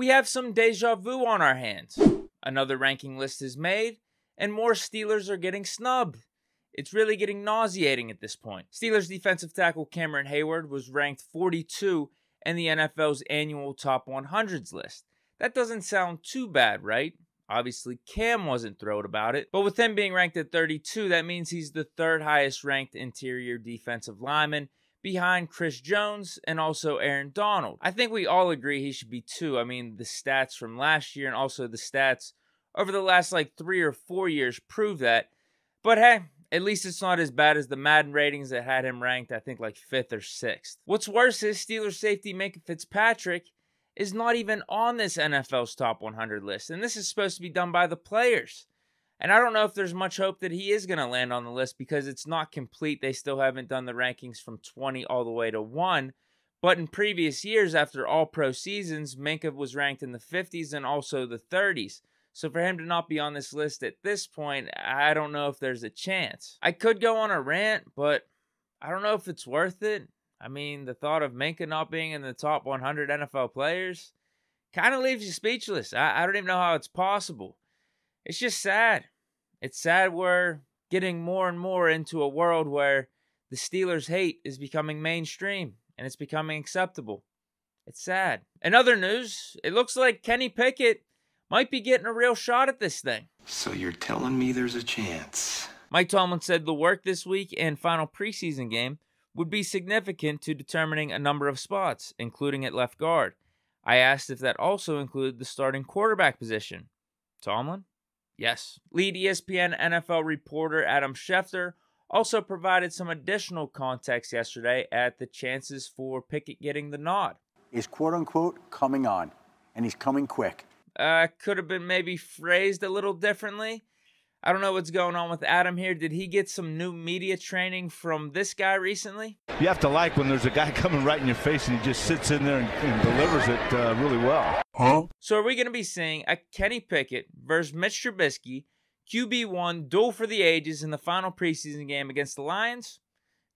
we have some deja vu on our hands. Another ranking list is made, and more Steelers are getting snubbed. It's really getting nauseating at this point. Steelers defensive tackle Cameron Heyward was ranked 42 in the NFL's annual top 100s list. That doesn't sound too bad, right? Obviously, Cam wasn't thrilled about it, but with him being ranked at 32, that means he's the third highest ranked interior defensive lineman, behind Chris Jones and also Aaron Donald. I think we all agree he should be 2. I mean, the stats from last year and also the stats over the last 3 or 4 years prove that. But hey, at least it's not as bad as the Madden ratings that had him ranked, I think, 5th or 6th. What's worse is Steelers safety Minkah Fitzpatrick is not even on this NFL's top 100 list, and this is supposed to be done by the players. And I don't know if there's much hope that he is going to land on the list because it's not complete. They still haven't done the rankings from 20 all the way to 1. But in previous years, after all pro seasons, Minkah was ranked in the 50s and also the 30s. So for him to not be on this list at this point, I don't know if there's a chance. I could go on a rant, but I don't know if it's worth it. I mean, the thought of Minkah not being in the top 100 NFL players kind of leaves you speechless. I don't even know how it's possible. It's just sad. It's sad we're getting more and more into a world where the Steelers' hate is becoming mainstream and it's becoming acceptable. It's sad. In other news, it looks like Kenny Pickett might be getting a real shot at this thing. So you're telling me there's a chance? Mike Tomlin said the work this week and final preseason game would be significant to determining a number of spots, including at left guard. I asked if that also included the starting quarterback position. Tomlin? Yes. Lead ESPN NFL reporter Adam Schefter also provided some additional context yesterday at the chances for Pickett getting the nod. Is quote-unquote coming on, and he's coming quick. Could have been maybe phrased a little differently. I don't know what's going on with Adam here. Did he get some new media training from this guy recently? You have to like when there's a guy coming right in your face and he just sits in there and delivers it really well. Huh? So are we going to be seeing a Kenny Pickett versus Mitch Trubisky QB1 duel for the ages in the final preseason game against the Lions?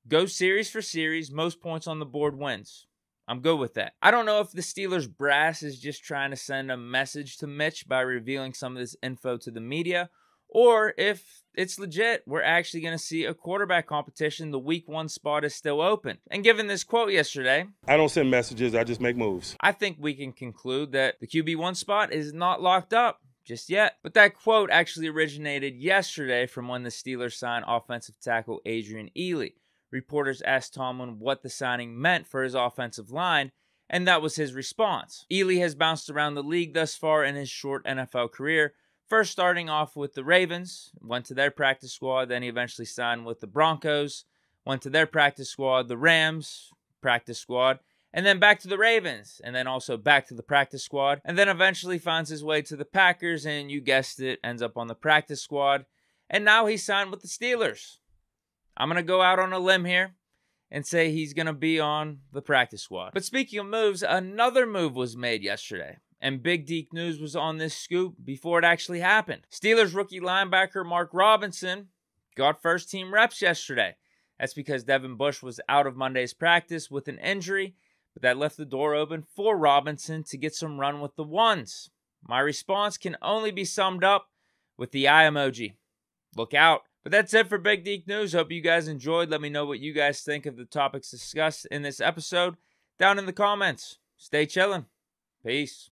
Go series for series, most points on the board wins. I'm good with that. I don't know if the Steelers brass is just trying to send a message to Mitch by revealing some of this info to the media, or if it's legit, we're actually going to see a quarterback competition. The week 1 spot is still open. And given this quote yesterday, I don't send messages, I just make moves. I think we can conclude that the QB1 spot is not locked up just yet. But that quote actually originated yesterday from when the Steelers signed offensive tackle Adrian Ealy. Reporters asked Tomlin what the signing meant for his offensive line, and that was his response. Ealy has bounced around the league thus far in his short NFL career, first starting off with the Ravens, went to their practice squad, then he eventually signed with the Broncos, went to their practice squad, the Rams, practice squad, and then back to the Ravens, and then also back to the practice squad, and then eventually finds his way to the Packers, and you guessed it, ends up on the practice squad, and now he's signed with the Steelers. I'm going to go out on a limb here and say he's going to be on the practice squad. But speaking of moves, another move was made yesterday. And Big Deke News was on this scoop before it actually happened. Steelers rookie linebacker Mark Robinson got first-team reps yesterday. That's because Devin Bush was out of Monday's practice with an injury, but that left the door open for Robinson to get some run with the ones. My response can only be summed up with the eye emoji. Look out. But that's it for Big Deke News. Hope you guys enjoyed. Let me know what you guys think of the topics discussed in this episode down in the comments. Stay chillin'. Peace.